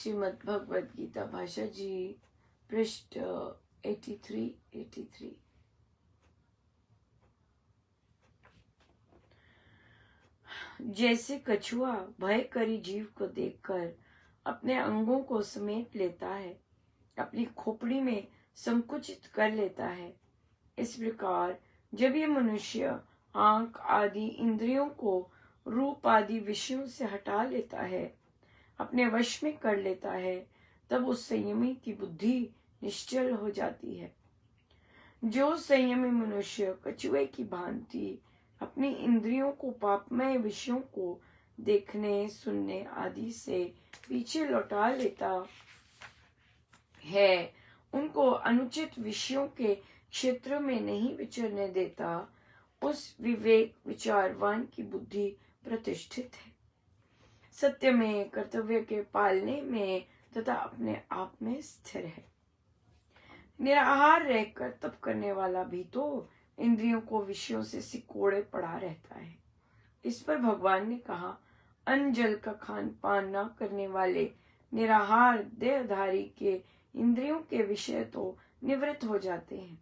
श्रीमद् भगवद गीता भाषा जी, पृष्ठ 83। जैसे कछुआ भय करी जीव को देखकर अपने अंगों को समेट लेता है, अपनी खोपड़ी में संकुचित कर लेता है, इस प्रकार जब ये मनुष्य आंख आदि इंद्रियों को रूप आदि विषयों से हटा लेता है, अपने वश में कर लेता है, तब उस संयमी की बुद्धि निश्चल हो जाती है। जो संयमी मनुष्य कछुए की भांति अपनी इंद्रियों को पापमय विषयों को देखने सुनने आदि से पीछे लौटा लेता है, उनको अनुचित विषयों के क्षेत्र में नहीं विचरने देता, उस विवेक विचारवान की बुद्धि प्रतिष्ठित है, सत्य में, कर्तव्य के पालने में तथा अपने आप में स्थिर है। निराहार रहकर तप करने वाला भी तो इंद्रियों को विषयों से सिकोड़े पड़ा रहता है। इस पर भगवान ने कहा, अन्न जल का खान पान न करने वाले निराहार देहधारी के इंद्रियों के विषय तो निवृत्त हो जाते हैं,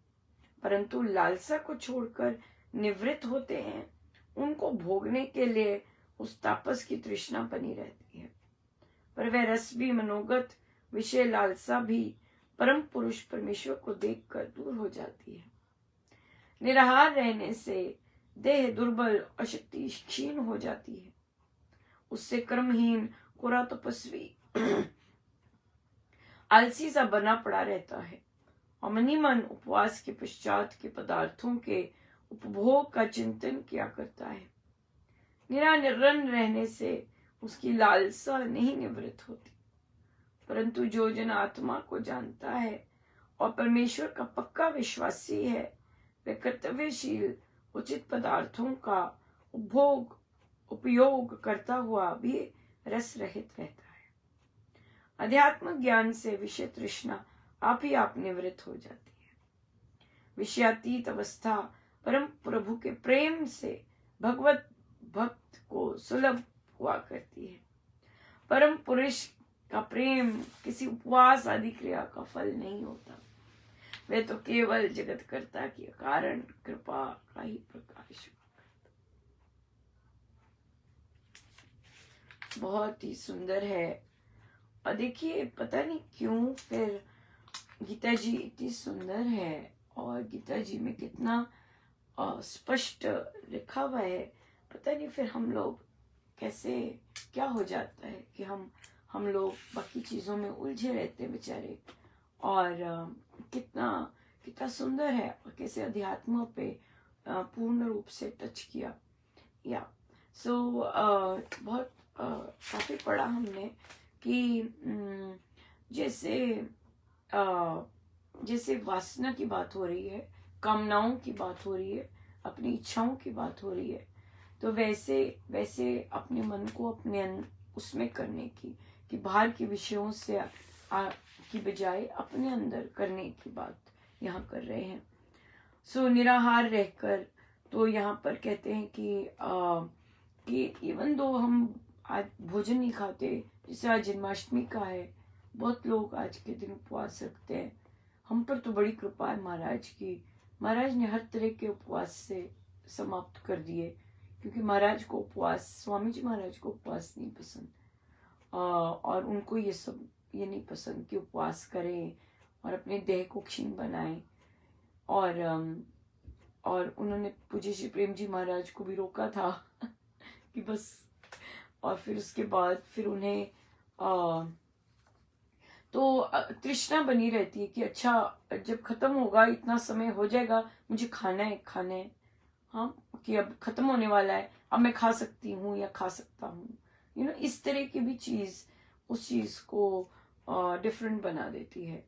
परंतु लालसा को छोड़कर निवृत्त होते हैं, उनको भोगने के लिए उस तापस की तृष्णा बनी रहती है। पर वह रस भी, मनोगत विषय लालसा भी परम पुरुष परमेश्वर को देखकर दूर हो जाती है। निराहार रहने से देह दुर्बल और शक्ति क्षीण हो जाती है। उससे कर्महीन कोरा तपस्वी आलसी सा बना पड़ा रहता है और मनी मन उपवास के पश्चात के पदार्थों के उपभोग का चिंतन किया करता है। निरानिरन रहने से उसकी लालसा नहीं निवृत्त होती, परंतु जो जन आत्मा को जानता है और परमेश्वर का पक्का विश्वासी है, वह कर्तव्यशील उचित पदार्थों का उपयोग करता हुआ भी रस रहित रहता है। अध्यात्म ज्ञान से विषय तृष्णा आप ही आप निवृत्त हो जाती है। विषयातीत अवस्था परम प्रभु के प्रेम से भगवत भक्त को सुलभ हुआ करती है। परम पुरुष का प्रेम किसी उपवास आदि क्रिया का फल नहीं होता, वह तो केवल जगत कर्ता की कारण कृपा का ही प्रकाश। बहुत ही सुंदर है। और देखिए, पता नहीं क्यों फिर गीता जी इतनी सुंदर है और गीता जी में कितना स्पष्ट लिखा हुआ है। पता नहीं फिर हम लोग कैसे, क्या हो जाता है कि हम लोग बाकी चीजों में उलझे रहते हैं बेचारे। और कितना सुंदर है और कैसे अध्यात्म पे पूर्ण रूप से टच किया। या बहुत काफी पढ़ा हमने कि जैसे वासना की बात हो रही है, कामनाओं की बात हो रही है, अपनी इच्छाओं की बात हो रही है, तो वैसे अपने मन को अपने उसमें करने कि बाहर के विषयों से की बजाय अपने अंदर करने की बात यहाँ कर रहे हैं। निराहार रहकर तो यहाँ पर कहते हैं कि इवन दो हम आज भोजन नहीं खाते, जैसे आज जन्माष्टमी का है, बहुत लोग आज के दिन उपवास रखते हैं। हम पर तो बड़ी कृपा है महाराज की। महाराज ने हर तरह के उपवास से समाप्त कर दिए, क्योंकि महाराज को उपवास, स्वामी जी महाराज को उपवास नहीं पसंद, और उनको ये नहीं पसंद कि उपवास करें और अपने देह को क्षीण बनाएं। और उन्होंने पूज्य श्री प्रेम जी महाराज को भी रोका था कि बस, और फिर उसके बाद फिर उन्हें तो तृष्णा बनी रहती है कि अच्छा जब खत्म होगा, इतना समय हो जाएगा, मुझे खाना है, हाँ, कि अब खत्म होने वाला है, अब मैं खा सकती हूँ या खा सकता हूँ। इस तरह की भी चीज उस चीज को डिफरेंट बना देती है।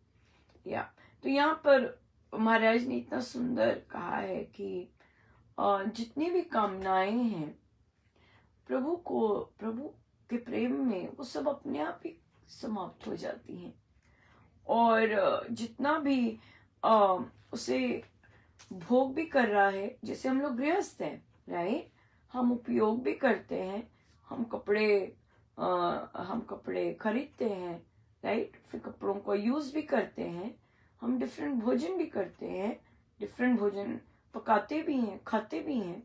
या तो यहाँ पर महाराज ने इतना सुंदर कहा है कि जितनी भी कामनाएं हैं प्रभु के प्रेम में, वो सब अपने आप ही समाप्त हो जाती हैं। और जितना भी उसे भोग भी कर रहा है, जैसे हम लोग गृहस्थ हैं, राइट, हम उपयोग भी करते हैं, हम कपड़े खरीदते हैं, राइट। फिर कपड़ों का यूज भी करते हैं, हम डिफरेंट भोजन भी करते हैं, डिफरेंट भोजन पकाते भी हैं, खाते भी हैं।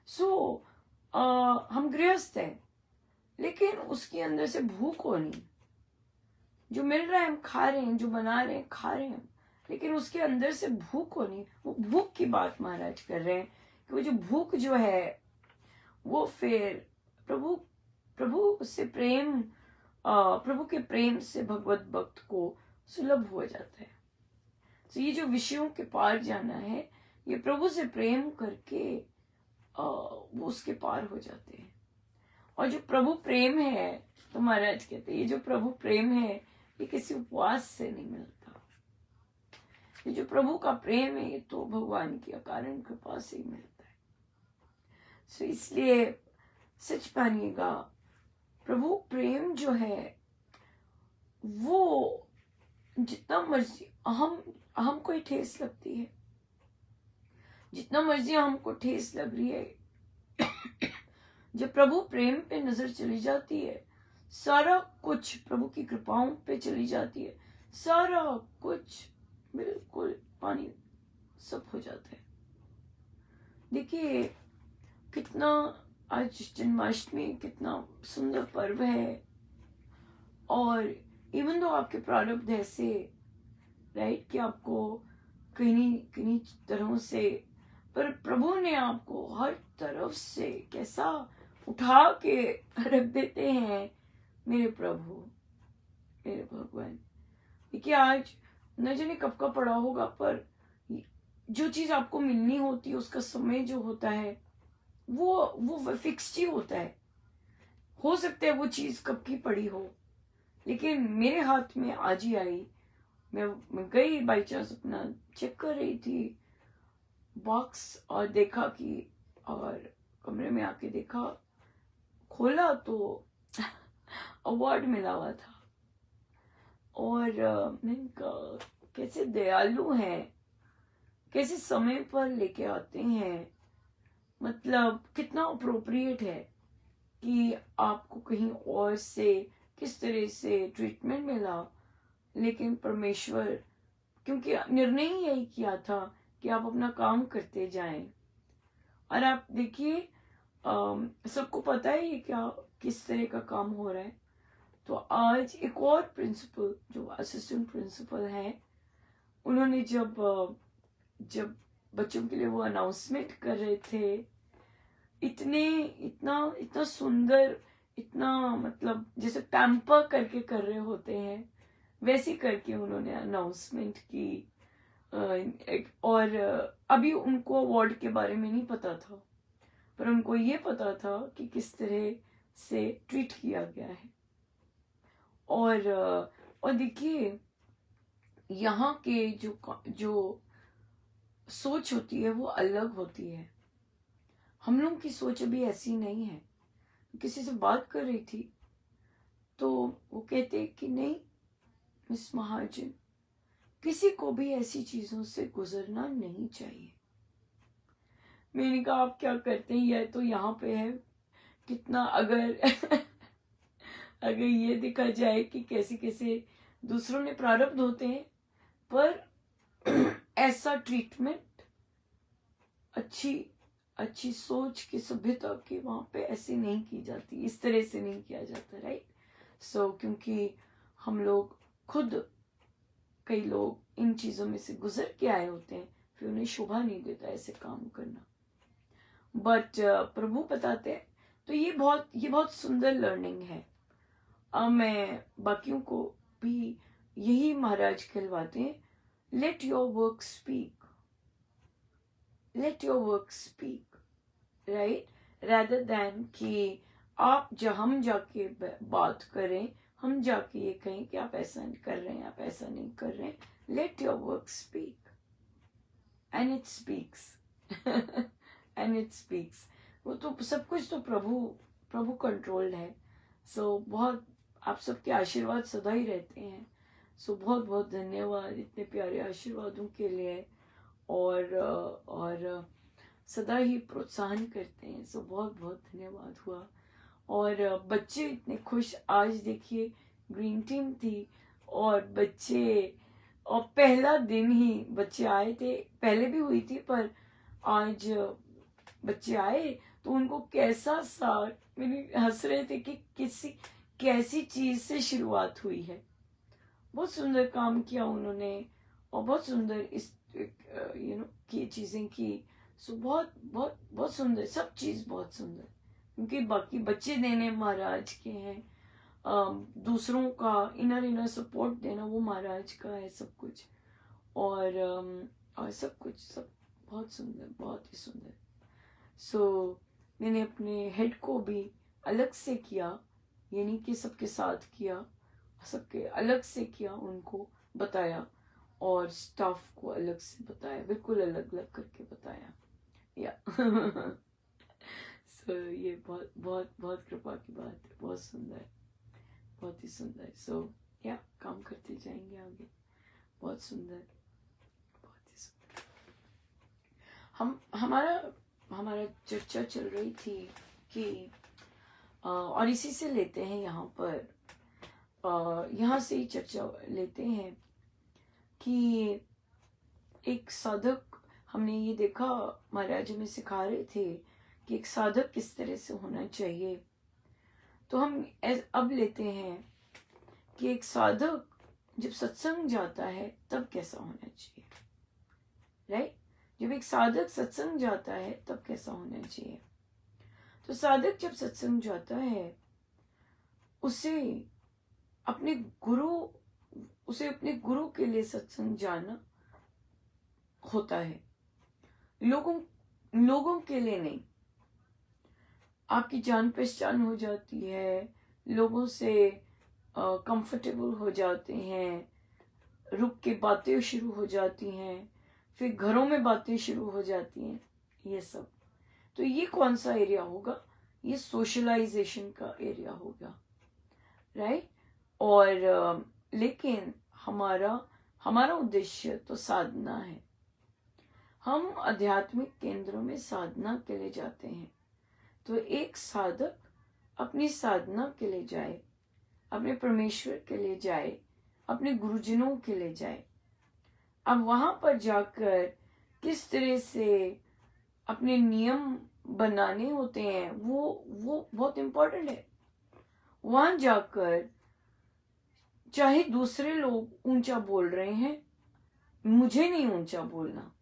सो हम गृहस्थ हैं, लेकिन उसके अंदर से भूख हो नहीं। जो मिल रहा है हम खा रहे हैं, जो बना रहे हैं खा रहे हैं, लेकिन उसके अंदर से भूख हो नहीं। वो भूख की बात महाराज कर रहे हैं कि वो जो भूख जो है वो फिर प्रभु प्रभु से प्रेम, प्रभु के प्रेम से भगवत भक्त को सुलभ हो जाता है। तो ये जो विषयों के पार जाना है, ये प्रभु से प्रेम करके वो उसके पार हो जाते हैं। और जो प्रभु प्रेम है, तो महाराज कहते हैं ये जो प्रभु प्रेम है ये किसी उपवास से नहीं मिलता। ये जो प्रभु का प्रेम है ये तो भगवान की अकारण कृपा से ही मिलता है। सो इसलिए सच मानिएगा, प्रभु प्रेम जो है वो जितना मर्जी हम कोई ठेस लगती है, जितना मर्जी हमको ठेस लग रही है, जब प्रभु प्रेम पे नजर चली जाती है, सारा कुछ प्रभु की कृपाओं पे चली जाती है, सारा कुछ बिल्कुल पानी सब हो जाता है। देखिए कितना आज जन्माष्टमी कितना सुंदर पर्व है, और इवन दो आपके प्रारब्ध ऐसे, राइट, कि आपको कहीं तरह से, पर प्रभु ने आपको हर तरफ से कैसा उठा के रख देते हैं मेरे प्रभु, मेरे भगवान। देखिए आज न जाने कब का पड़ा होगा, पर जो चीज आपको मिलनी होती है उसका समय जो होता है वो फिक्स्ड ही होता है। हो सकता है वो चीज कब की पड़ी हो, लेकिन मेरे हाथ में आज ही आई। मैं गई बाई चांस, अपना चेक कर रही थी बॉक्स और देखा कि, और कमरे में आके देखा, खोला तो अवार्ड मिला हुआ था। और मैंने कहा कैसे दयालु हैं, कैसे समय पर लेके आते हैं, मतलब कितना अप्रोप्रिएट है कि आपको कहीं और से किस तरह से ट्रीटमेंट मिला, लेकिन परमेश्वर, क्योंकि निर्णय ही यही किया था कि आप अपना काम करते जाएं। और आप देखिए सबको पता है ये क्या किस तरह का काम हो रहा है। तो आज एक और प्रिंसिपल जो असिस्टेंट प्रिंसिपल है, उन्होंने जब बच्चों के लिए वो अनाउंसमेंट कर रहे थे, इतना सुंदर, इतना मतलब जैसे पैम्पर करके कर रहे होते हैं वैसे करके उन्होंने अनाउंसमेंट की। और अभी उनको अवार्ड के बारे में नहीं पता था, पर उनको ये पता था कि किस तरह से ट्रीट किया गया है। और देखिए यहाँ के जो सोच होती है वो अलग होती है। हम लोग की सोच अभी ऐसी नहीं है। किसी से बात कर रही थी तो वो कहते कि नहीं मिस महाजन, किसी को भी ऐसी चीजों से गुजरना नहीं चाहिए। मैंने कहा आप क्या करते हैं, यह तो यहाँ पे है कितना, अगर अगर ये देखा जाए कि कैसे कैसे दूसरों ने प्रारब्ध होते हैं, पर ऐसा ट्रीटमेंट अच्छी सोच की सभ्यता की वहां पे ऐसे नहीं की जाती, इस तरह से नहीं किया जाता, राइट। सो क्योंकि हम लोग खुद, कई लोग इन चीजों में से गुजर के आए होते हैं, फिर उन्हें शोभा नहीं देता ऐसे काम करना, बट प्रभु बताते हैं। तो ये बहुत सुंदर लर्निंग है। मैं बाकियों को भी यही महाराज कहलवाते हैं, let your work speak, let your work speak, right, rather than कि हम जाके बात करें, हम जाके ये कहें कि आप ऐसा नहीं कर रहे हैं, आप ऐसा नहीं कर रहे हैं। Let your work speak and it speaks and it speaks. वो तो सब कुछ तो प्रभु कंट्रोल्ड है। सो बहुत आप सबके आशीर्वाद सदा ही रहते हैं। सो बहुत बहुत धन्यवाद इतने प्यारे आशीर्वादों के लिए, और सदा ही प्रोत्साहन करते हैं। सो बहुत बहुत धन्यवाद हुआ। और बच्चे इतने खुश, आज देखिए ग्रीन टीम थी और बच्चे, और पहला दिन ही बच्चे आए थे, पहले भी हुई थी पर आज बच्चे आए तो उनको कैसा सा, मेरे हंस रहे थे कि किसी कैसी चीज से शुरुआत हुई है। बहुत सुंदर काम किया उन्होंने और बहुत सुंदर इस की चीजें की। सो बहुत बहुत बहुत सुंदर, सब चीज बहुत सुंदर, क्योंकि बाकी बच्चे देने महाराज के हैं, दूसरों का इनर सपोर्ट देना वो महाराज का है सब कुछ। और सब कुछ सब बहुत सुंदर, बहुत ही सुंदर। सो मैंने अपने हेड को भी अलग से किया, यानी कि सबके साथ किया, सबके अलग से किया, उनको बताया और स्टाफ को अलग से बताया, बिल्कुल अलग अलग करके बताया या सो ये बहुत बहुत बहुत कृपा की बात है, बहुत सुंदर, बहुत ही सुंदर। सो या काम करते जाएंगे आगे, बहुत सुंदर, बहुत ही सुंदर। हमारा चर्चा चल रही थी कि और इसी से लेते हैं यहाँ पर, यहाँ से ही चर्चा लेते हैं कि एक साधक, हमने ये देखा महाराज हमें सिखा रहे थे कि एक साधक किस तरह से होना चाहिए। तो हम अब लेते हैं कि एक साधक जब सत्संग जाता है तब कैसा होना चाहिए, राइट? जब एक साधक सत्संग जाता है तब कैसा होना चाहिए। तो साधक जब सत्संग जाता है उसे अपने गुरु के लिए सत्संग जाना होता है, लोगों के लिए नहीं। आपकी जान पहचान हो जाती है, लोगों से कंफर्टेबल हो जाते हैं, रुक के बातें शुरू हो जाती हैं, फिर घरों में बातें शुरू हो जाती हैं, ये सब। तो ये कौन सा एरिया होगा? ये सोशलाइजेशन का एरिया होगा, राइट? और लेकिन हमारा उद्देश्य तो साधना है। हम आध्यात्मिक केंद्रों में साधना के लिए जाते हैं। तो एक साधक अपनी साधना के लिए जाए, अपने परमेश्वर के लिए जाए, अपने गुरुजनों के लिए जाए। अब वहां पर जाकर किस तरह से अपने नियम बनाने होते हैं वो बहुत इंपॉर्टेंट है। वहां जाकर चाहे दूसरे लोग ऊंचा बोल रहे हैं, मुझे नहीं ऊंचा बोलना,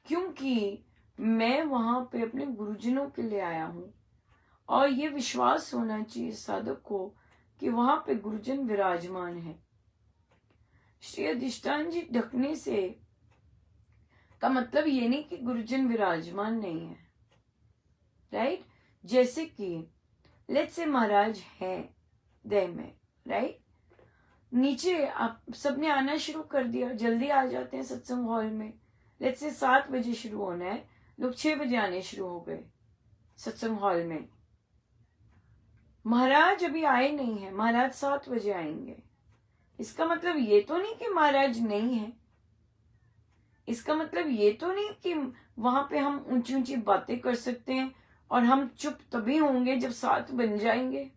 क्योंकि मैं वहां पे अपने गुरुजनों के लिए आया हूं। और ये विश्वास होना चाहिए साधक को कि वहां पे गुरुजन विराजमान है। श्री अधिष्ठान जी ढकने से का मतलब ये नहीं कि गुरुजन विराजमान नहीं है, राइट? जैसे कि लेट्स से महाराज है देह में, राइट? नीचे आप सबने आना शुरू कर दिया, जल्दी आ जाते हैं सत्संग हॉल में। लेट्स से 7 बजे शुरू होना है, लोग 6 बजे आने शुरू हो गए सत्संग हॉल में। महाराज अभी आए नहीं है, महाराज 7 बजे आएंगे। इसका मतलब ये तो नहीं कि महाराज नहीं है, इसका मतलब ये तो नहीं कि वहां पे हम ऊंची ऊंची बातें कर सकते हैं और हम चुप तभी होंगे जब 7 बन जाएंगे।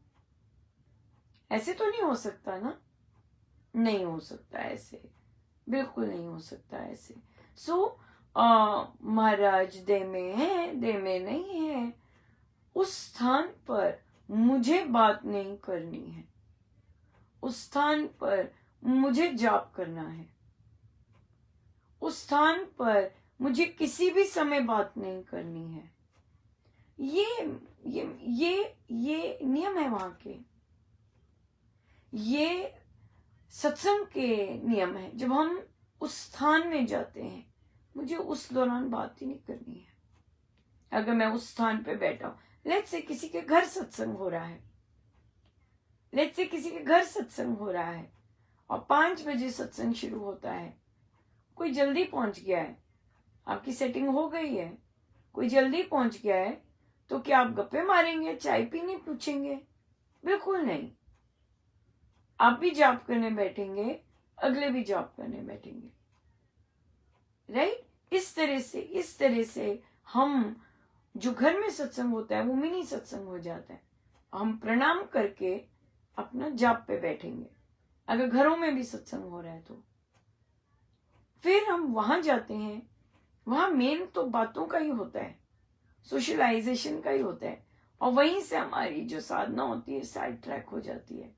ऐसे तो नहीं हो सकता ना, नहीं हो सकता ऐसे, बिल्कुल नहीं हो सकता ऐसे। सो महाराज देह में है, देह में नहीं है, उस स्थान पर मुझे बात नहीं करनी है, उस स्थान पर मुझे जाप करना है, उस स्थान पर मुझे किसी भी समय बात नहीं करनी है। ये नियम है वहां के, ये सत्संग के नियम है। जब हम उस स्थान में जाते हैं, मुझे उस दौरान बात ही नहीं करनी है। अगर मैं उस स्थान पे बैठा हूं, लेट्स से किसी के घर सत्संग हो रहा है, लेट्स से किसी के घर सत्संग हो रहा है और 5 बजे सत्संग शुरू होता है, कोई जल्दी पहुंच गया है, आपकी सेटिंग हो गई है, कोई जल्दी पहुंच गया है, तो क्या आप गप्पे मारेंगे, चाय पीने पूछेंगे? बिल्कुल नहीं। आप भी जाप करने बैठेंगे, अगले भी जाप करने बैठेंगे, राइट? इस तरह से हम, जो घर में सत्संग होता है वो मिनी सत्संग हो जाता है। हम प्रणाम करके अपना जाप पे बैठेंगे, अगर घरों में भी सत्संग हो रहा है तो फिर हम वहां जाते हैं। वहां मेन तो बातों का ही होता है, सोशलाइजेशन का ही होता है, और वहीं से हमारी जो साधना होती है साइड ट्रैक हो जाती है।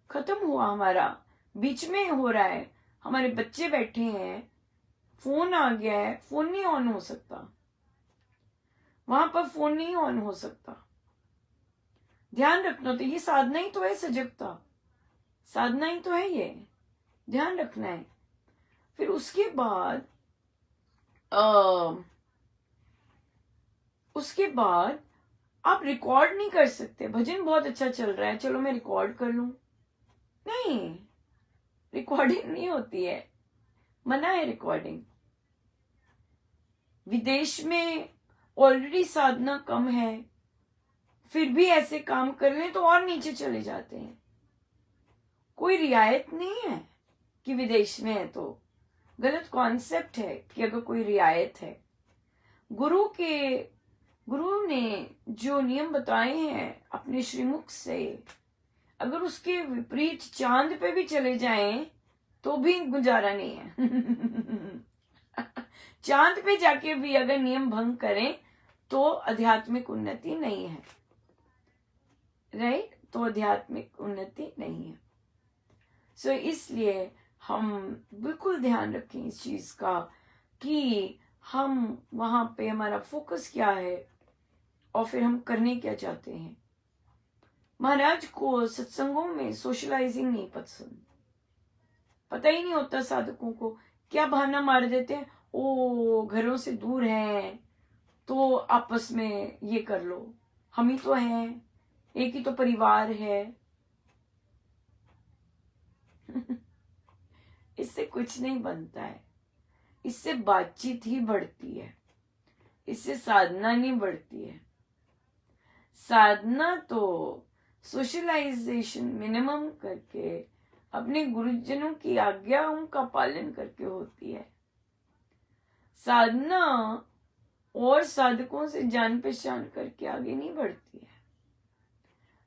खत्म हुआ हमारा, बीच में हो रहा है, हमारे बच्चे बैठे हैं, फोन आ गया है, फोन नहीं ऑन हो सकता, वहां पर फोन नहीं ऑन हो सकता। ध्यान रखना, तो ये साधना ही तो है, सजगता साधना ही तो है, ये ध्यान रखना है। फिर उसके बाद उसके बाद आप रिकॉर्ड नहीं कर सकते। भजन बहुत अच्छा चल रहा है, चलो मैं रिकॉर्ड कर लूं, नहीं, रिकॉर्डिंग नहीं होती है, मना है रिकॉर्डिंग। विदेश में ऑलरेडी साधना कम है, फिर भी ऐसे काम कर लें तो और नीचे चले जाते हैं। कोई रियायत नहीं है कि विदेश में है तो, गलत कॉन्सेप्ट है कि अगर कोई रियायत है। गुरु ने जो नियम बताए हैं अपने श्रीमुख से, अगर उसके विपरीत चांद पे भी चले जाएं तो भी गुजारा नहीं है। चांद पे जाके भी अगर नियम भंग करें तो आध्यात्मिक उन्नति नहीं है, राइट? तो आध्यात्मिक उन्नति नहीं है। सो इसलिए हम बिल्कुल ध्यान रखें इस चीज का कि हम वहां पे हमारा फोकस क्या है और फिर हम करने क्या चाहते हैं। महाराज को सत्संगों में सोशलाइजिंग नहीं पसंद, पता ही नहीं होता साधकों को, क्या बहाना मार देते हैं, ओ घरों से दूर हैं तो आपस में ये कर लो, हम ही तो हैं, एक ही तो परिवार है। इससे कुछ नहीं बनता है, इससे बातचीत ही बढ़ती है, इससे साधना नहीं बढ़ती है। साधना तो सोशलाइजेशन मिनिमम करके, अपने गुरुजनों की आज्ञाओं का पालन करके होती है। साधना और साधकों से जान पहचान करके आगे नहीं बढ़ती है।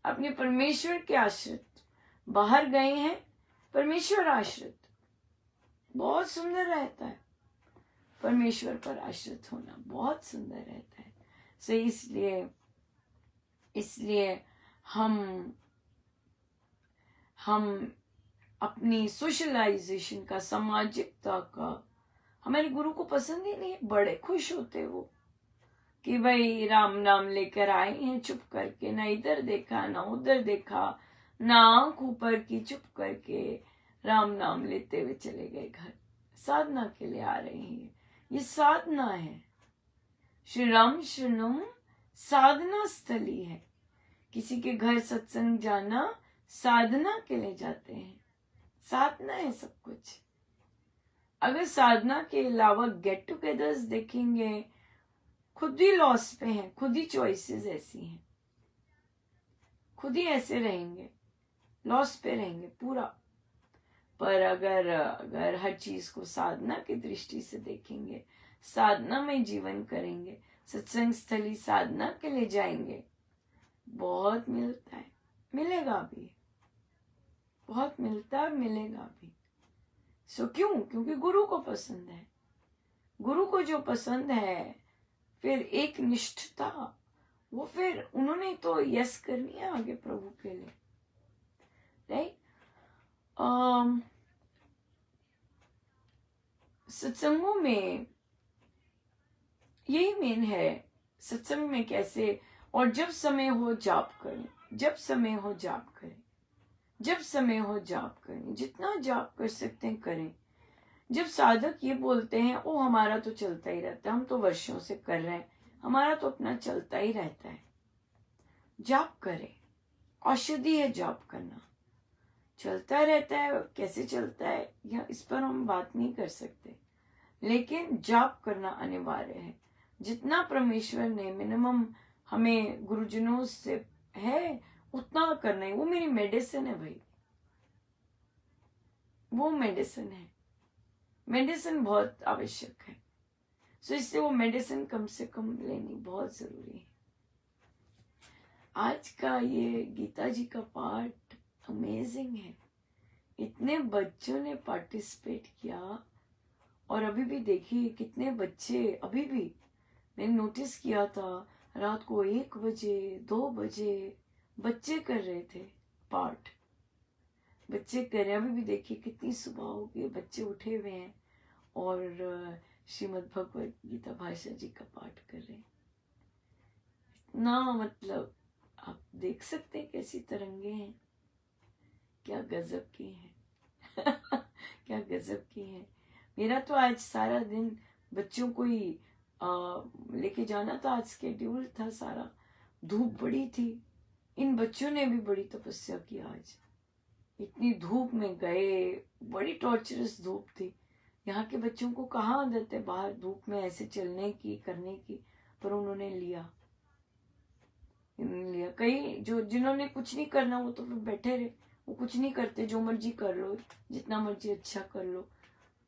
अपने परमेश्वर के आश्रित, बाहर गए हैं परमेश्वर आश्रित, बहुत सुंदर रहता है, परमेश्वर पर आश्रित होना बहुत सुंदर रहता है। सो इसलिए हम अपनी सोशलाइजेशन का, सामाजिकता का, हमारे गुरु को पसंद ही नहीं है। बड़े खुश होते वो कि भाई राम नाम लेकर आए हैं चुप करके, ना इधर देखा ना उधर देखा, ना आंख ऊपर की, चुप करके राम नाम लेते हुए चले गए घर। साधना के लिए आ रहे हैं, ये साधना है। श्री राम शरणम साधना स्थली है। किसी के घर सत्संग जाना साधना के लिए जाते हैं, साधना है सब कुछ। अगर साधना के अलावा गेट टुगेदर्स देखेंगे, खुद ही लॉस पे हैं, खुद ही चॉइसेस ऐसी हैं, खुद ही ऐसे रहेंगे, लॉस पे रहेंगे पूरा। पर अगर हर चीज को साधना की दृष्टि से देखेंगे, साधना में जीवन करेंगे, सत्संग स्थली साधना के लिए जाएंगे, बहुत मिलता है, मिलेगा भी, बहुत मिलता है, मिलेगा भी। सो क्यों? क्योंकि गुरु को पसंद है। गुरु को जो पसंद है, फिर एक निष्ठता, वो फिर उन्होंने तो यस करनी है आगे प्रभु के लिए, राइट? सत्संगों में यही मेन है, सत्संग में कैसे, और जब समय हो जाप करें, जब समय हो जाप करें, जब समय हो जाप करें, जितना जाप कर सकते हैं करें। जब साधक ये बोलते हैं ओ हमारा तो चलता ही रहता है, हम तो वर्षों से कर रहे हैं, हमारा तो अपना चलता ही रहता है, जाप करें, औषधि है जाप करना, चलता रहता है। कैसे चलता है या इस पर हम बात नहीं कर सकते, लेकिन जाप करना अनिवार्य है। जितना परमेश्वर ने मिनिमम हमें गुरुजनों से है उतना करना है। वो मेरी मेडिसिन है भाई, वो मेडिसिन है, मेडिसिन बहुत आवश्यक है। सो इससे वो मेडिसिन कम से कम लेनी बहुत जरूरी है। आज का ये गीता जी का पाठ अमेजिंग है। इतने बच्चों ने पार्टिसिपेट किया और अभी भी देखिए कितने बच्चे, अभी भी मैंने नोटिस किया था रात को 1 बजे 2 बजे बच्चे कर रहे थे पाठ, बच्चे कर रहे हैं। अभी भी देखिए कितनी सुबह हो गई, बच्चे उठे हुए हैं और श्रीमद् भगवत गीता भाषा जी का पाठ कर रहे हैं। इतना मतलब आप देख सकते हैं कैसी तरंगे हैं, क्या गजब की हैं। क्या गजब की हैं। मेरा तो आज सारा दिन बच्चों को ही लेके जाना था, आज स्केड्यूल था सारा। धूप बड़ी थी, इन बच्चों ने भी बड़ी तपस्या की आज। इतनी धूप में गए, बड़ी टॉर्चरस धूप थी। यहाँ के बच्चों को कहाँ आदत है बाहर धूप में ऐसे चलने की, करने की, पर उन्होंने लिया। कई जो जिन्होंने कुछ नहीं करना वो तो फिर बैठे रहे, वो कुछ नहीं करते, जो मर्जी कर लो, जितना मर्जी अच्छा कर लो,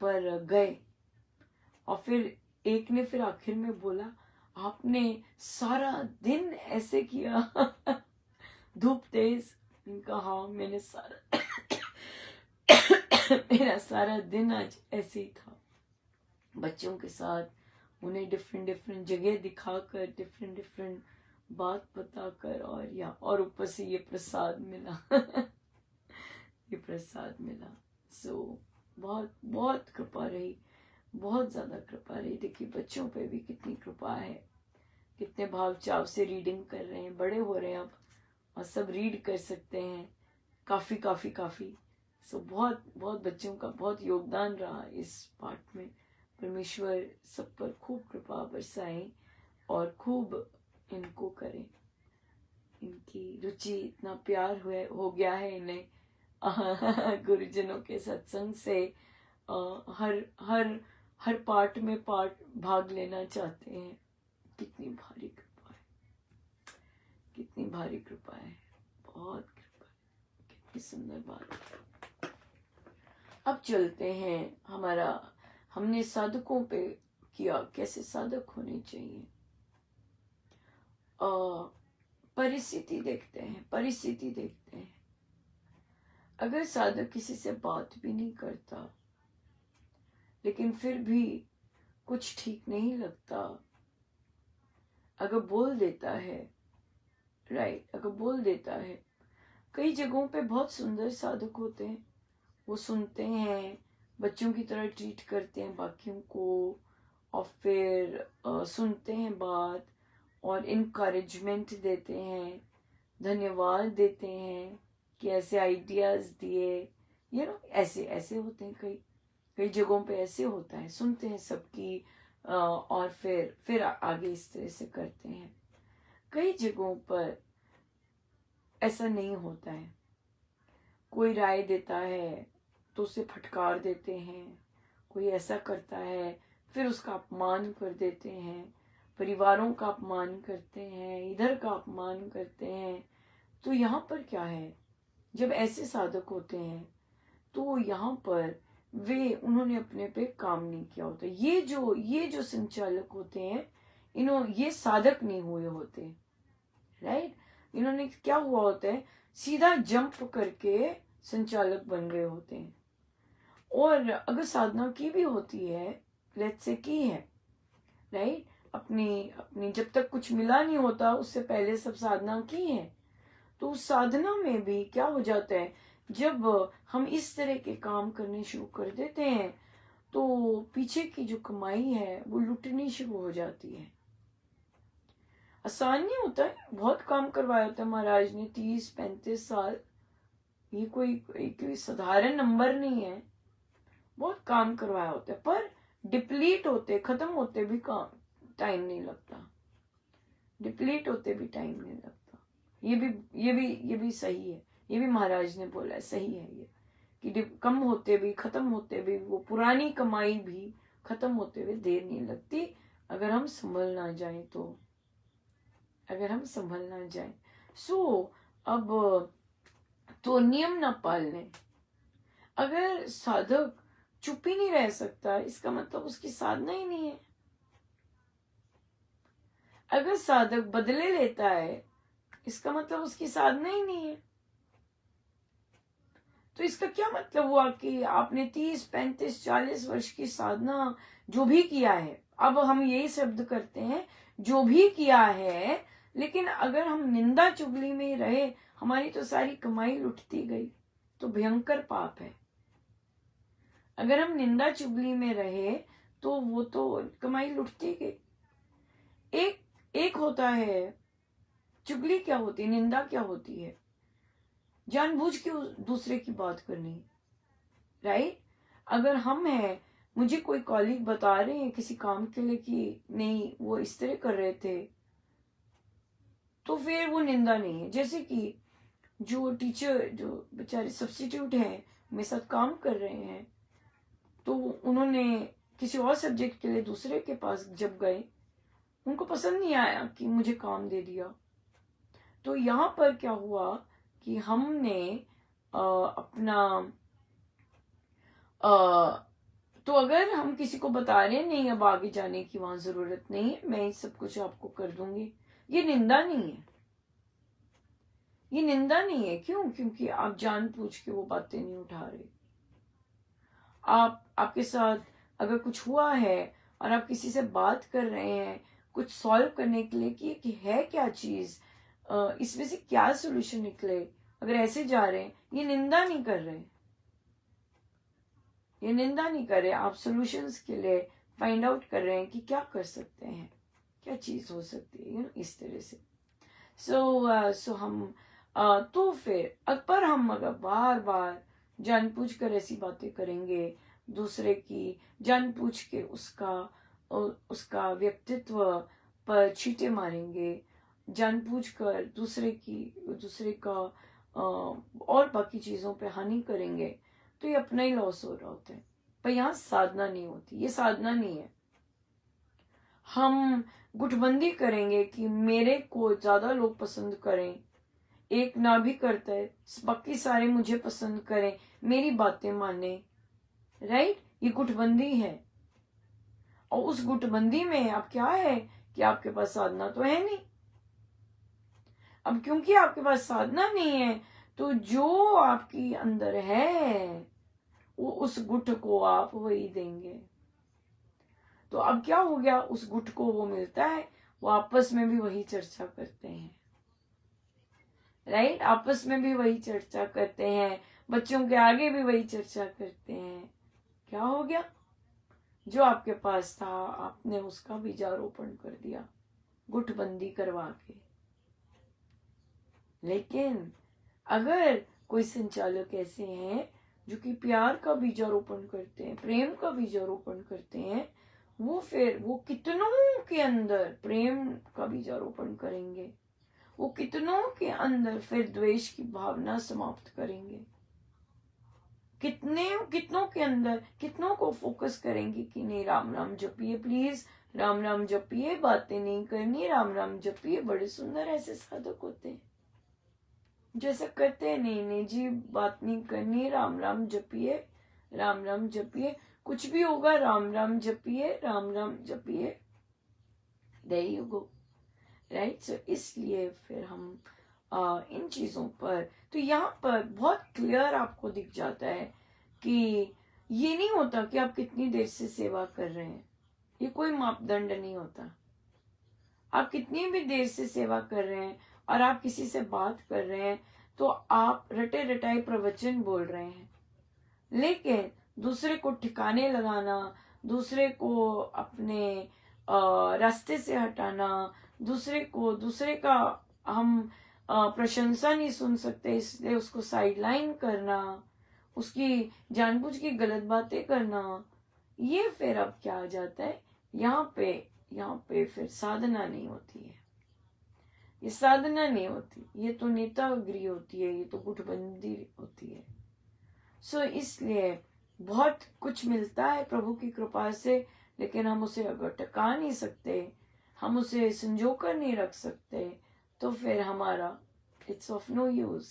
पर गए। और फिर एक ने फिर आखिर में बोला, आपने सारा दिन ऐसे किया। धूप तेज। इनका हाँ, मैंने सारा मेरा सारा दिन आज ऐसे ही था, बच्चों के साथ उन्हें डिफरेंट डिफरेंट जगह दिखाकर, डिफरेंट डिफरेंट बात बताकर, और ऊपर से ये प्रसाद मिला। ये प्रसाद मिला। सो बहुत बहुत कृपा रही, बहुत ज्यादा कृपा रही। देखिए बच्चों पे भी कितनी कृपा है, कितने भाव चाव से रीडिंग कर रहे हैं, बड़े हो रहे हैं अब और सब रीड कर सकते हैं, काफी काफी काफी। सो बहुत बहुत बच्चों का बहुत योगदान रहा इस पाठ में। परमेश्वर सब पर खूब कृपा बरसाए और खूब इनको करें। इनकी रुचि, इतना प्यार हो गया है इन्हें गुरुजनों के सत्संग से। हर हर हर पाठ में भाग लेना चाहते हैं। कितनी भारी कृपा है, कितनी भारी कृपा है, बहुत कृपा है, कितनी सुंदर बात है। अब चलते हैं, हमने साधकों पे किया, कैसे साधक होने चाहिए। परिस्थिति देखते हैं। अगर साधक किसी से बात भी नहीं करता लेकिन फिर भी कुछ ठीक नहीं लगता, अगर बोल देता है, अगर बोल देता है। कई जगहों पे बहुत सुंदर साधक होते हैं, वो सुनते हैं, बच्चों की तरह ट्रीट करते हैं बाकियों को, और फिर सुनते हैं बात और इनकरेजमेंट देते हैं, धन्यवाद देते हैं कि ऐसे आइडियाज दिए, ऐसे ऐसे होते हैं। कई जगहों पे ऐसे होता है, सुनते हैं सबकी और फिर आगे इस तरह से करते हैं। कई जगहों पर ऐसा नहीं होता है, कोई राय देता है तो उसे फटकार देते हैं, कोई ऐसा करता है फिर उसका अपमान कर देते हैं, परिवारों का अपमान करते हैं, इधर का अपमान करते हैं। तो यहाँ पर क्या है, जब ऐसे साधक होते हैं तो यहाँ पर उन्होंने अपने पे काम नहीं किया होता। ये जो संचालक होते हैं, ये साधक नहीं हुए होते, राइट। इन्होंने क्या हुआ होता है, सीधा जंप करके संचालक बन गए होते हैं। और अगर साधना की भी होती है, लेट्स से की है, राइट, अपनी जब तक कुछ मिला नहीं होता उससे पहले सब साधना की है, तो उस साधना में भी क्या हो जाता है, जब हम इस तरह के काम करने शुरू कर देते हैं तो पीछे की जो कमाई है वो लुटनी शुरू हो जाती है। आसान नहीं होता है, बहुत काम करवाया होता है महाराज ने, 30-35 साल। ये कोई साधारण नंबर नहीं है, बहुत काम करवाया होता है, पर डिप्लीट होते, खत्म होते भी काम टाइम नहीं लगता, डिप्लीट होते भी टाइम नहीं लगता। ये भी सही है, ये भी महाराज ने बोला है, सही है ये, कि कम होते भी, खत्म होते भी, वो पुरानी कमाई भी खत्म होते हुए देर नहीं लगती, अगर हम संभलना जाए तो, अगर हम संभलना जाए। अब तो नियम ना पालने, अगर साधक चुप ही नहीं रह सकता, इसका मतलब उसकी साधना ही नहीं है। अगर साधक बदले लेता है, इसका मतलब उसकी साधना ही नहीं है। तो इसका क्या मतलब हुआ कि आपने 30, 35, 40 वर्ष की साधना जो भी किया है, अब हम यही शब्द करते हैं, जो भी किया है, लेकिन अगर हम निंदा चुगली में रहे, हमारी तो सारी कमाई लुटती गई, तो भयंकर पाप है। अगर हम निंदा चुगली में रहे तो वो तो कमाई लुटती गई। एक होता है, चुगली क्या होती है, निंदा क्या होती है, जानबूझ के दूसरे की बात करनी, राइट। अगर हम हैं, मुझे कोई कॉलीग बता रहे हैं किसी काम के लिए कि नहीं वो इस तरह कर रहे थे, तो फिर वो निंदा नहीं है। जैसे कि जो टीचर, जो बेचारे सब्स्टिट्यूट हैं, मेरे साथ काम कर रहे हैं, तो उन्होंने किसी और सब्जेक्ट के लिए दूसरे के पास जब गए, उनको पसंद नहीं आया कि मुझे काम दे दिया। तो यहाँ पर क्या हुआ कि हमने अपना तो अगर हम किसी को बता रहे हैं नहीं अब आगे जाने की वहां जरूरत नहीं है, मैं सब कुछ आपको कर दूंगी, ये निंदा नहीं है। ये निंदा नहीं है। क्यों? क्योंकि आप जानबूझ के वो बातें नहीं उठा रहे। आपके साथ अगर कुछ हुआ है और आप किसी से बात कर रहे हैं कुछ सॉल्व करने के लिए कि है क्या चीज, इसमें से क्या सोल्यूशन निकले, अगर ऐसे जा रहे हैं, ये निंदा नहीं कर रहे, ये निंदा नहीं कर रहे। आप सॉल्यूशंस के लिए फाइंड आउट कर रहे हैं कि क्या कर सकते हैं, क्या चीज हो सकती है, इस तरह से। सो हम तो फिर पर हम अगर बार बार जानबूझ कर ऐसी बातें करेंगे, दूसरे की जानबूझ के उसका व्यक्तित्व पर छींटे मारेंगे, जानबूझ कर दूसरे का और बाकी चीजों पे हानि करेंगे, तो ये अपना ही लॉस हो रहा होता है। पर यहाँ साधना नहीं होती, ये साधना नहीं है। हम गुटबंदी करेंगे कि मेरे को ज्यादा लोग पसंद करें, एक ना भी करता है, बाकी सारे मुझे पसंद करें, मेरी बातें माने, राइट। ये गुटबंदी है। और उस गुटबंदी में अब क्या है कि आपके पास साधना तो है नहीं। अब क्योंकि आपके पास साधना नहीं है, तो जो आपकी अंदर है वो उस गुट को आप वही देंगे। तो अब क्या हो गया, उस गुट को वो मिलता है, वो आपस में भी वही चर्चा करते हैं, राइट। आपस में भी वही चर्चा करते हैं, बच्चों के आगे भी वही चर्चा करते हैं। क्या हो गया, जो आपके पास था आपने उसका बीजारोपण कर दिया गुटबंदी करवा के। लेकिन अगर कोई संचालक ऐसे हैं जो कि प्यार का बीजारोपण करते हैं, प्रेम का बीजारोपण करते हैं, वो कितनों के अंदर प्रेम का बीजारोपण करेंगे, वो कितनों के अंदर फिर द्वेष की भावना समाप्त करेंगे, कितनों के अंदर कितनों को फोकस करेंगे कि नहीं राम राम जपिए, प्लीज राम राम जपिए, बातें नहीं करनी, राम राम जपिए। बड़े सुंदर ऐसे साधक होते हैं जैसे करते हैं, नहीं नहीं जी बात नहीं करनी, राम राम जपिए, राम राम जपिए, कुछ भी होगा राम राम जपिए, राम राम जपिए, there you go, right. So इसलिए फिर हम इन चीजों पर, तो यहाँ पर बहुत क्लियर आपको दिख जाता है कि ये नहीं होता कि आप कितनी देर से सेवा कर रहे हैं, ये कोई मापदंड नहीं होता। आप कितनी भी देर से सेवा कर रहे हैं और आप किसी से बात कर रहे हैं तो आप रटे रटाए प्रवचन बोल रहे हैं, लेकिन दूसरे को ठिकाने लगाना, दूसरे को अपने रास्ते से हटाना, दूसरे का हम प्रशंसा नहीं सुन सकते इसलिए उसको साइडलाइन करना, उसकी जानबूझ की गलत बातें करना, ये फिर अब क्या आ जाता है, यहाँ पे फिर साधना नहीं होती है। ये साधना नहीं होती, ये तो नेतागिरी होती है, ये तो गुटबंदी होती है। सो इसलिए बहुत कुछ मिलता है प्रभु की कृपा से, लेकिन हम उसे अगर टका नहीं सकते, हम उसे संजो कर नहीं रख सकते, तो फिर हमारा it's of no use.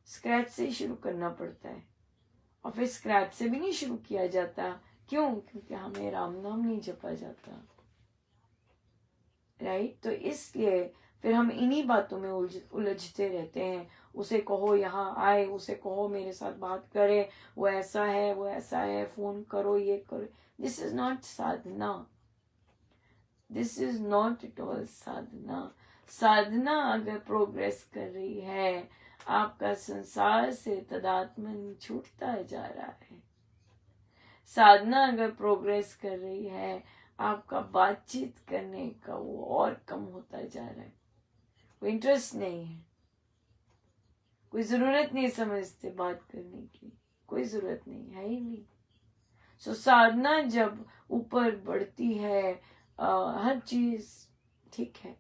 Scratch से ही शुरू करना पड़ता है, और फिर स्क्रैच से भी नहीं शुरू किया जाता। क्यों? क्योंकि हमें राम नाम नहीं जपा जाता, राइट। तो इसलिए फिर हम इन्हीं बातों में उलझते रहते हैं, उसे कहो यहाँ आए, उसे कहो मेरे साथ बात करे, वो ऐसा है, वो ऐसा है, फोन करो, ये करो। दिस इज नॉट साधना, this is not at all साधना। साधना अगर प्रोग्रेस कर रही है, आपका संसार से तदात्मन छूटता जा रहा है। साधना अगर प्रोग्रेस कर रही है, आपका बातचीत करने का वो और कम होता जा रहा है, कोई इंटरेस्ट नहीं है, कोई जरूरत नहीं समझते बात करने की, कोई जरूरत नहीं है ही नहीं। सो साधना जब ऊपर बढ़ती है, हर चीज ठीक है।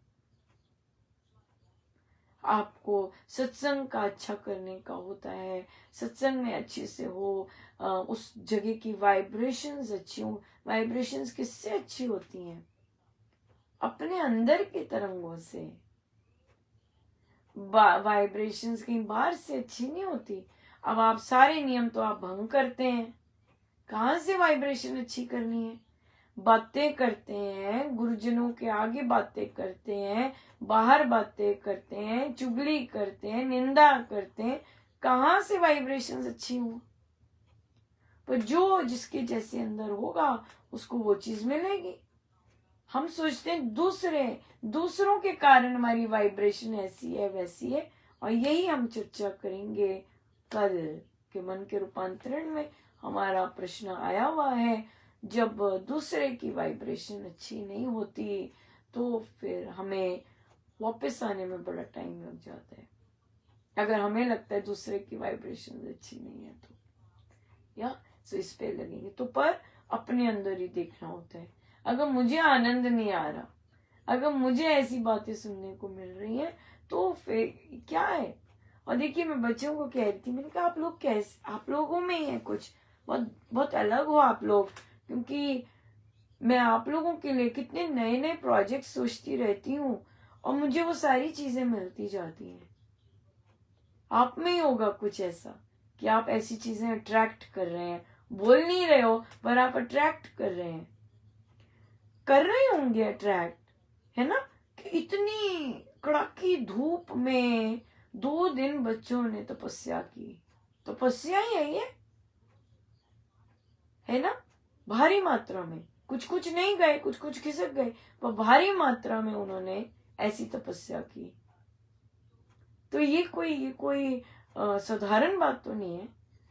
आपको सत्संग का अच्छा करने का होता है, सत्संग में अच्छे से हो, उस जगह की वाइब्रेशंस अच्छी हो। वाइब्रेशंस किससे अच्छी होती हैं? अपने अंदर की तरंगों से। वाइब्रेशंस कहीं बाहर से अच्छी नहीं होती। अब आप सारे नियम तो आप भंग करते हैं, कहाँ से वाइब्रेशन अच्छी करनी है? बातें करते हैं, गुरुजनों के आगे बातें करते हैं, बाहर बातें करते हैं, चुगली करते हैं, निंदा करते हैं, कहाँ से वाइब्रेशंस अच्छी हो? पर जो जिसके जैसे अंदर होगा उसको वो चीज मिलेगी। हम सोचते हैं दूसरों के कारण हमारी वाइब्रेशन ऐसी है वैसी है, और यही हम चर्चा करेंगे कल के मन के रूपांतरण में। हमारा प्रश्न आया हुआ है, जब दूसरे की वाइब्रेशन अच्छी नहीं होती तो फिर हमें वापस आने में बड़ा टाइम लग जाता है। अगर हमें लगता है दूसरे की वाइब्रेशन अच्छी नहीं है तो, या सो इस पे लगेंगे तो, पर अपने अंदर ही देखना होता है। अगर मुझे आनंद नहीं आ रहा, अगर मुझे ऐसी बातें सुनने को मिल रही हैं, तो फिर क्या है? और देखिए, मैं बच्चों को कह रही थी, मैंने कहा आप लोग कैसे, आप लोगों में ही है कुछ, बहुत बहुत अलग हो आप लोग, क्योंकि मैं आप लोगों के लिए कितने नए नए प्रोजेक्ट सोचती रहती हूँ और मुझे वो सारी चीजें मिलती जाती हैं। आप में ही होगा कुछ ऐसा कि आप ऐसी चीजें अट्रैक्ट कर रहे हैं, बोल नहीं रहे हो पर आप अट्रैक्ट कर रहे हैं, कर रहे होंगे अट्रैक्ट, है ना? कि इतनी कड़ाकी धूप में 2 दिन बच्चों ने तपस्या की। तपस्या ही है ना? भारी मात्रा में, कुछ कुछ नहीं गए, कुछ कुछ खिसक गए, पर भारी मात्रा में उन्होंने ऐसी तपस्या की। तो ये कोई साधारण बात तो नहीं है।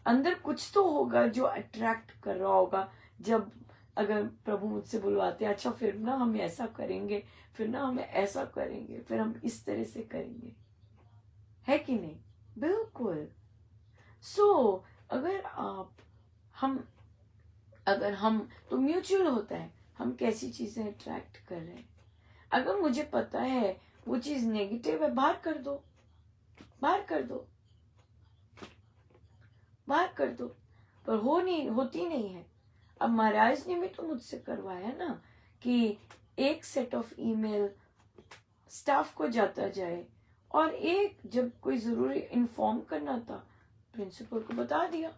अंदर कुछ तो होगा जो अट्रैक्ट कर रहा होगा। जब अगर प्रभु मुझसे बुलवाते, अच्छा फिर ना हम ऐसा करेंगे, फिर ना हम ऐसा करेंगे, फिर हम इस तरह से करेंगे, है कि नहीं? बिल्कुल। सो अगर हम तो म्यूचुअल होता है, हम कैसी चीजें अट्रैक्ट कर रहे हैं। अगर मुझे पता है वो चीज नेगेटिव है, बाहर कर दो, बाहर कर दो, बाहर कर दो, पर होती नहीं है। अब महाराज ने भी तो मुझसे करवाया ना कि एक सेट ऑफ ईमेल स्टाफ को जाता जाए, और एक जब कोई जरूरी इन्फॉर्म करना था, प्रिंसिपल को बता दिया।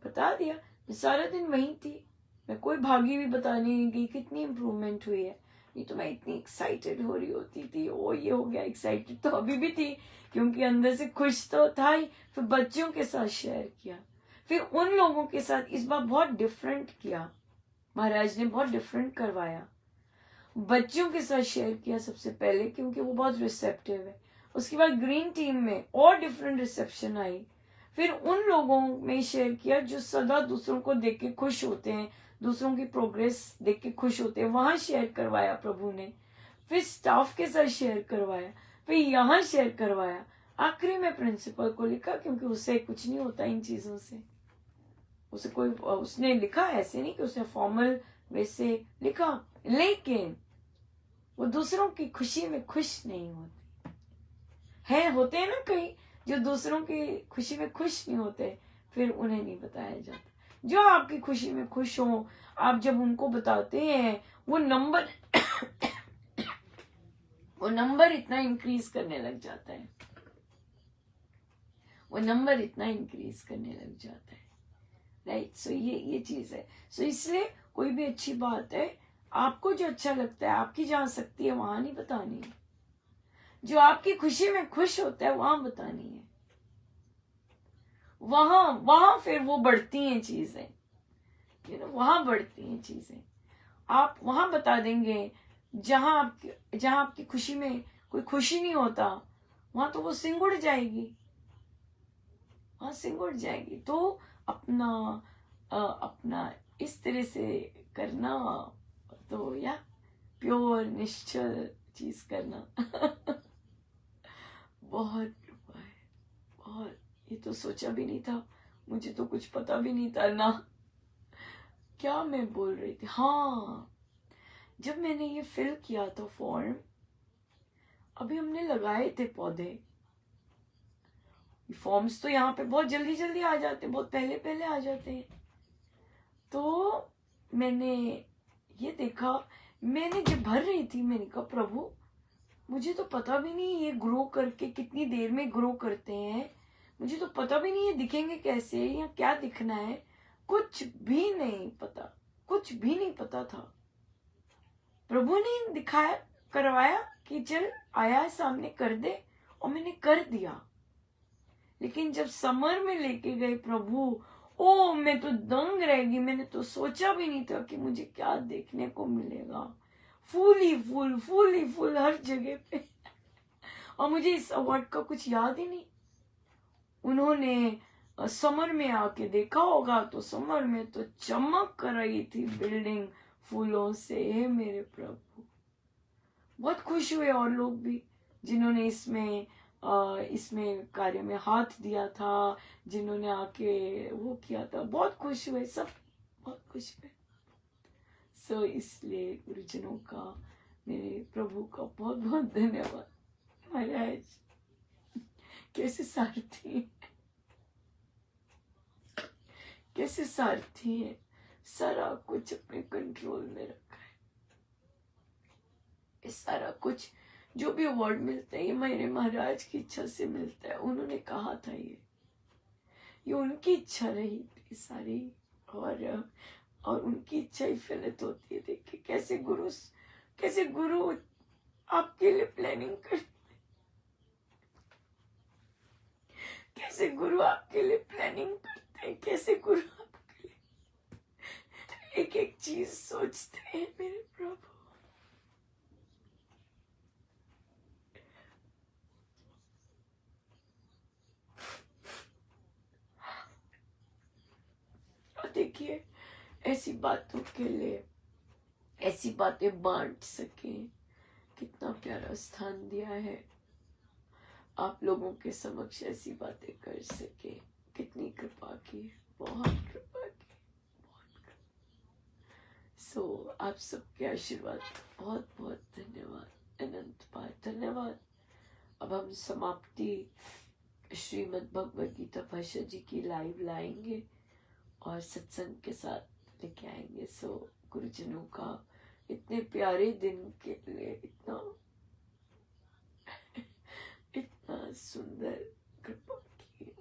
मैं सारा दिन वहीं थी, मैं कोई भागी भी बताने नहीं गई कितनी इम्प्रूवमेंट हुई है। नहीं तो मैं इतनी एक्साइटेड हो रही होती थी, ओ ये हो गया। एक्साइटेड तो अभी भी थी, क्योंकि अंदर से खुश तो था ही। फिर बच्चों के साथ शेयर किया, फिर उन लोगों के साथ इस बार बहुत डिफरेंट किया, महाराज ने बहुत डिफरेंट करवाया। बच्चों के साथ शेयर किया सबसे पहले, क्योंकि वो बहुत रिसेप्टिव है। उसके बाद ग्रीन टीम में और डिफरेंट रिसेप्शन आई। फिर उन लोगों में शेयर किया जो सदा दूसरों को देख के खुश होते हैं, दूसरों की प्रोग्रेस देख के खुश होते हैं, वहां शेयर करवाया प्रभु ने। फिर स्टाफ के साथ शेयर करवाया, फिर यहाँ शेयर करवाया, आखिरी में प्रिंसिपल को लिखा, क्योंकि उससे कुछ नहीं होता इन चीजों से। उसने लिखा, ऐसे नहीं कि उसने फॉर्मल वैसे लिखा, लेकिन वो दूसरों की खुशी में खुश नहीं होते होते हैं ना कई जो दूसरों की खुशी में खुश नहीं होते, फिर उन्हें नहीं बताया जाता। जो आपकी खुशी में खुश हो, आप जब उनको बताते हैं, वो नंबर इतना इंक्रीज करने लग जाता है, राइट? सो ये चीज है। सो इसलिए कोई भी अच्छी बात है, आपको जो अच्छा लगता है, आपकी जहां शक्ति है वहां नहीं बतानी है। जो आपकी खुशी में खुश होता है वहां बतानी है। वहां वहां फिर वो बढ़ती हैं चीजें, वहां बढ़ती हैं चीजें। आप वहां बता देंगे जहां आपकी खुशी में कोई खुशी नहीं होता, वहां तो वो सिंगुड़ जाएगी, वहां सिंगुड़ जाएगी। तो अपना अपना इस तरह से करना, तो या प्योर निश्चल चीज करना बहुत कृपा है, बहुत। ये तो सोचा भी नहीं था, मुझे तो कुछ पता भी नहीं था ना क्या मैं बोल रही थी। हाँ, जब मैंने ये फिल किया था फॉर्म, अभी हमने लगाए थे पौधे। फॉर्म्स तो यहाँ पे बहुत जल्दी जल्दी आ जाते, बहुत पहले पहले आ जाते हैं। तो मैंने ये देखा, मैंने जब भर रही थी, मैंने कहा प्रभु मुझे तो पता भी नहीं ये ग्रो करके कितनी देर में ग्रो करते हैं, मुझे तो पता भी नहीं ये दिखेंगे कैसे या क्या दिखना है, कुछ भी नहीं पता, कुछ भी नहीं पता था। प्रभु ने दिखाया, करवाया कि चल आया सामने कर दे, और मैंने कर दिया। लेकिन जब समर में लेके गए प्रभु, ओ मैं तो दंग रह गई। मैंने तो सोचा भी नहीं था कि मुझे क्या देखने को मिलेगा। फूल ही फूल, फूल ही फूल हर जगह पे। और मुझे इस अवार्ड का कुछ याद ही नहीं। उन्होंने समर में आके देखा होगा, तो समर में तो चमक कर रही थी बिल्डिंग फूलों से। हे मेरे प्रभु, बहुत खुश हुए और लोग भी जिन्होंने इसमें कार्य में हाथ दिया था, जिन्होंने आके वो किया था, बहुत खुश हुए, सब बहुत खुश हुए। सो इसलिए गुरुजनों का, मेरे प्रभु का बहुत बहुत धन्यवाद। महाराज कैसे सारथी, कैसे सारथी है, सारा कुछ अपने कंट्रोल में रखा है। ये सारा कुछ जो भी अवार्ड मिलता है, ये मेरे महाराज की इच्छा से मिलता है। उन्होंने कहा था ये उनकी इच्छा रही थी सारी, और उनकी इच्छा ही फलित होती है। देखिए कैसे गुरु आपके लिए प्लानिंग करते, कैसे गुरु आपके लिए प्लानिंग करते हैं, कैसे गुरु आपके लिए एक एक चीज सोचते हैं मेरे प्रभु। और देखिए ऐसी बातों के लिए, ऐसी बातें बांट सके, कितना प्यारा स्थान दिया है आप लोगों के समक्ष, ऐसी बातें कर सके, कितनी कृपा की, बहुत कृपा की, बहुत कृपा। सो आप सबके आशीर्वाद बहुत बहुत धन्यवाद, अनंत बार धन्यवाद। अब हम समाप्ति श्रीमद् भगवद गीता भाषा जी की लाइव लाएंगे और सत्संग के साथ लेके आएंगे। सो गुरुजनों का इतने प्यारे दिन के लिए इतना सुंदर कृपा की,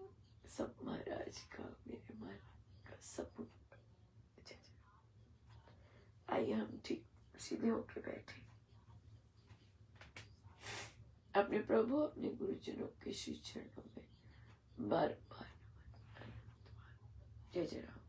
सब महाराज का, मेरे महाराज का, सब। आइए हम ठीक सीधे होकर बैठे, अपने प्रभु अपने गुरुजनों के श्री चरणों में बार बार जय जय राम।